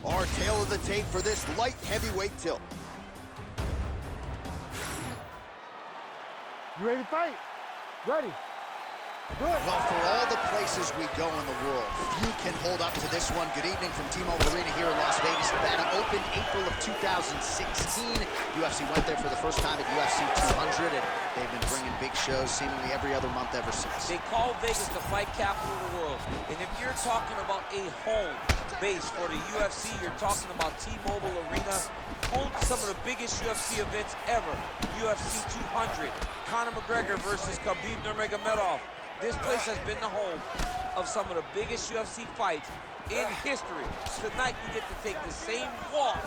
Our tail of the tape for this light heavyweight tilt. You ready to fight? Ready. Good. Well, for all the places we go in the world, few can hold up to this one. Good evening from T-Mobile Arena here in Las Vegas, Nevada. Opened April of 2016. UFC went there for the first time at UFC 200, and they've been bringing big shows seemingly every other month ever since. They call Vegas the fight capital of the world. And if you're talking about a home base for the UFC, you're talking about T-Mobile Arena, home to some of the biggest UFC events ever. UFC 200, Conor McGregor versus Khabib Nurmagomedov. This place has been the home of some of the biggest UFC fights in history. Tonight, you get to take the same walk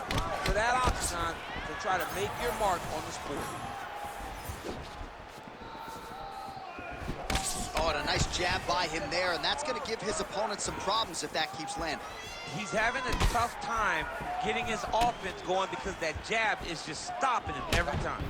to that octagon to try to make your mark on the sport. Oh, and a nice jab by him there, and that's going to give his opponent some problems if that keeps landing. He's having a tough time getting his offense going because that jab is just stopping him every time.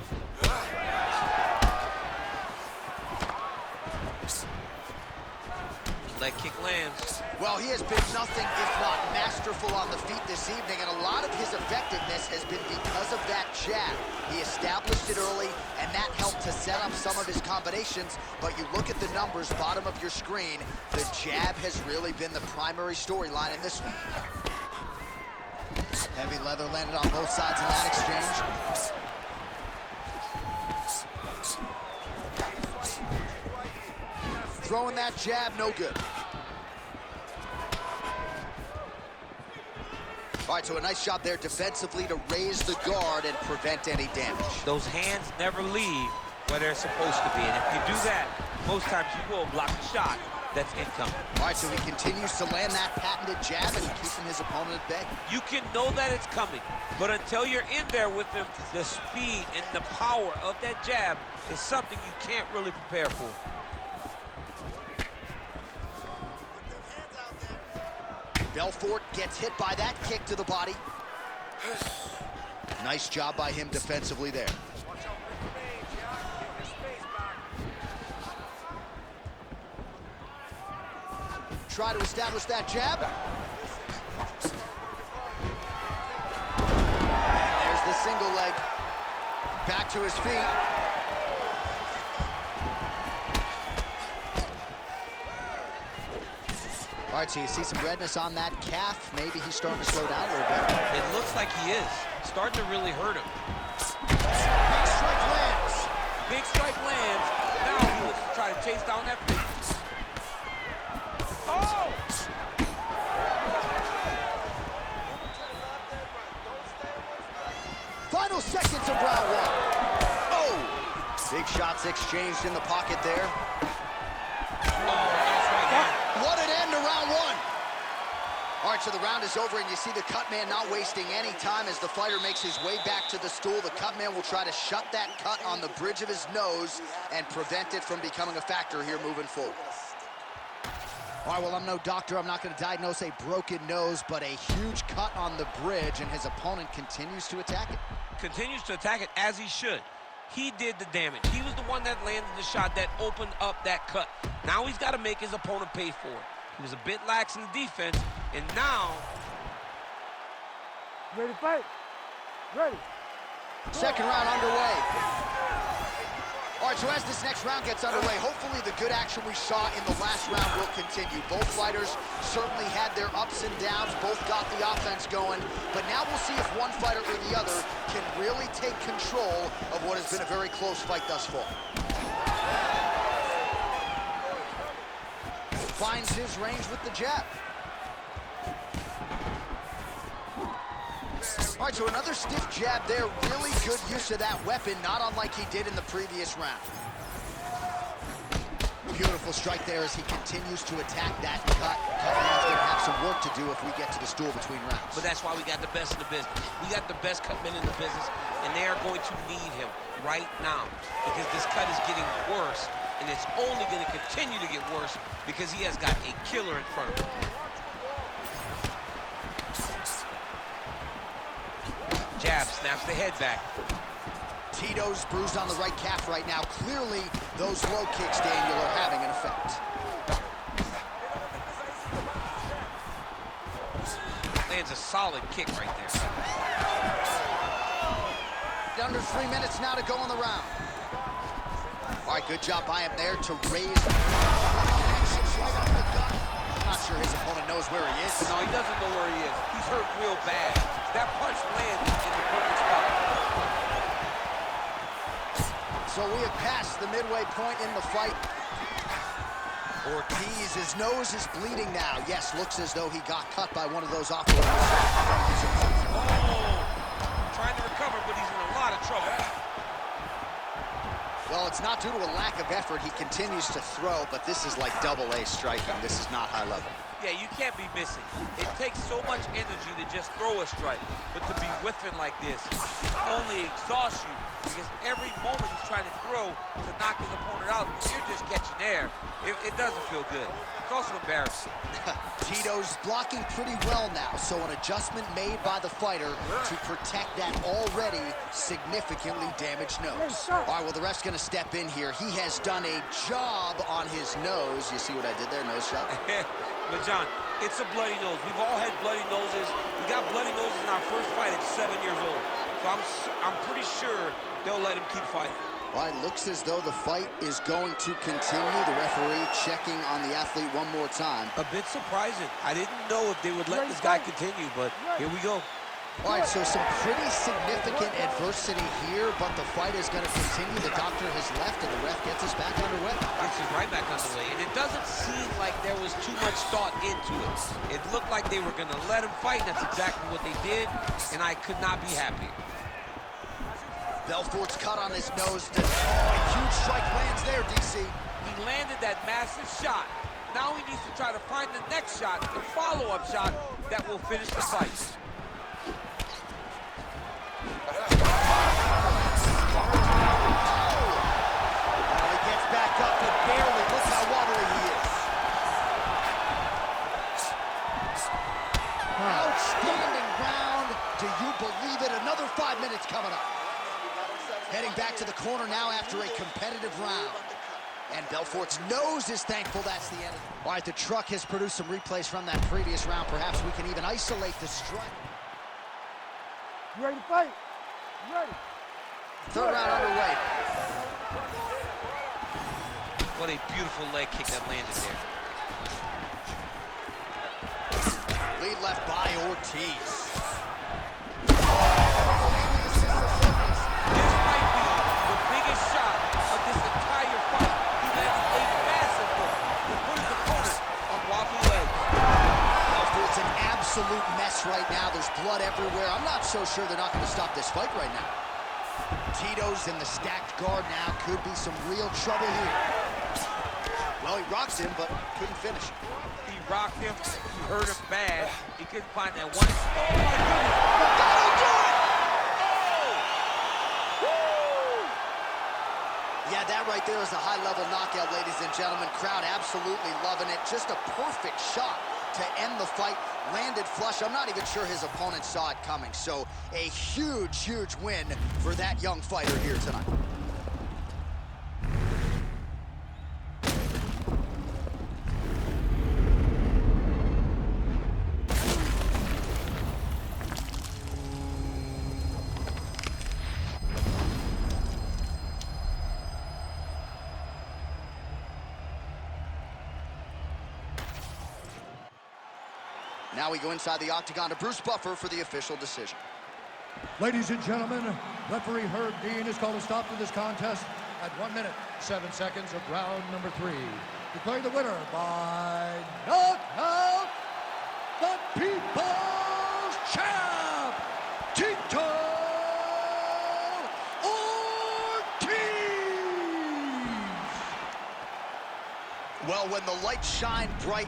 Leg kick lands. Well, he has been nothing if not masterful on the feet this evening, and a lot of his effectiveness has been because of that jab. He established it early, and that helped to set up some of his combinations, but you look at the numbers, bottom of your screen, the jab has really been the primary storyline in this one. Heavy leather landed on both sides in that exchange. Throwing that jab, no good. All right, so a nice job there defensively to raise the guard and prevent any damage. Those hands never leave where they're supposed to be, and if you do that, most times you will block a shot that's incoming. All right, so he continues to land that patented jab and keeping his opponent at bay. You can know that it's coming, but until you're in there with him, the speed and the power of that jab is something you can't really prepare for. Belfort gets hit by that kick to the body. Nice job by him defensively there. Try to establish that jab. And there's the single leg. Back to his feet. All right, so you see some redness on that calf. Maybe he's starting to slow down a little bit. It looks like he is. Starting to really hurt him. Big strike lands. Big strike lands. Now he looks to try to chase down that finish. Oh! Final seconds of round one. Oh! Big shots exchanged in the pocket there. What an end to round one. All right, so the round is over, and you see the cut man not wasting any time as the fighter makes his way back to the stool. The cut man will try to shut that cut on the bridge of his nose and prevent it from becoming a factor here moving forward. All right, well, I'm no doctor. I'm not going to diagnose a broken nose, but a huge cut on the bridge, and his opponent continues to attack it. Continues to attack it as he should. He did the damage. He was the one that landed the shot that opened up that cut. Now he's got to make his opponent pay for it. He was a bit lax in the defense, and now... Ready to fight? Ready. Second round underway. All right, so as this next round gets underway, hopefully the good action we saw in the last round will continue. Both fighters certainly had their ups and downs, both got the offense going, but now we'll see if one fighter or the other can really take control of what has been a very close fight thus far. Finds his range with the jab. All right, so another stiff jab there. Really good use of that weapon, not unlike he did in the previous round. Beautiful strike there as he continues to attack that cut. Cutman's going to have some work to do if we get to the stool between rounds. But that's why we got the best in the business. We got the best cutmen in the business, and they are going to need him right now because this cut is getting worse, and it's only going to continue to get worse because he has got a killer in front of him. Jab, snaps the head back. Tito's bruised on the right calf right now. Clearly, those low kicks, Daniel, are having an effect. Lands That's a solid kick right there. Under 3 minutes now to go in the round. All right, good job by him there to raise. I'm not sure his opponent knows where he is. No, he doesn't know where he is. He's hurt real bad. That punch landed in the perfect spot. So we have passed the midway point in the fight. Ortiz, his nose is bleeding now. Yes, looks as though he got cut by one of those offloads. Oh, trying to recover, but he's in a lot of trouble. Well, it's not due to a lack of effort. He continues to throw, but this is like double-A striking. This is not high level. Yeah, you can't be missing. It takes so much energy to just throw a strike, but to be whiffing like this only exhausts you, because every moment he's trying to throw to knock his opponent out, you're just catching air. It doesn't feel good. It's also embarrassing. Tito's blocking pretty well now, so an adjustment made by the fighter to protect that already significantly damaged nose. All right, well, the ref's gonna step in here. He has done a job on his nose. You see what I did there? Nose shot. But John, it's a bloody nose. We've all had bloody noses. We got bloody noses in our first fight at 7 years old. So I'm pretty sure they'll let him keep fighting. All right, looks as though the fight is going to continue. The referee checking on the athlete one more time. A bit surprising. I didn't know if they would let this guy continue, but here we go. All right, so some pretty significant adversity here, but the fight is going to continue. The doctor has left, and the ref gets us back underway. This is right back underway, and it doesn't seem like there was too much thought into it. It looked like they were going to let him fight, and that's exactly what they did, and I could not be happier. Belfort's cut on his nose. A huge strike lands there, DC. He landed that massive shot. Now he needs to try to find the next shot, the follow-up shot that will finish the fight. He gets back up, but barely. Look how wobbly he is. Outstanding round. Do you believe it? Another 5 minutes coming up. Heading back to the corner now after a competitive round. And Belfort's nose is thankful that's the end. All right, the truck has produced some replays from that previous round. Perhaps we can even isolate the strike. You ready to fight? You ready? Third round underway. What a beautiful leg kick that landed there. Lead left by Ortiz. Absolute mess right now. There's blood everywhere. I'm not so sure they're not going to stop this fight right now. Tito's in the stacked guard now. Could be some real trouble here. Well, he rocked him, but couldn't finish. He rocked him. He hurt him bad. He couldn't find that one. Oh, my goodness. That'll do it! Oh! Yeah, that right there is a high-level knockout, ladies and gentlemen. Crowd absolutely loving it. Just a perfect shot to end the fight. Landed flush. I'm not even sure his opponent saw it coming. So a huge, huge win for that young fighter here tonight. Now we go inside the octagon to Bruce Buffer for the official decision. Ladies and gentlemen, referee Herb Dean has called a stop to this contest at 1 minute, 7 seconds of round number 3. Declaring the winner by knockout, the People's Champ, Tito Ortiz! Well, when the lights shine bright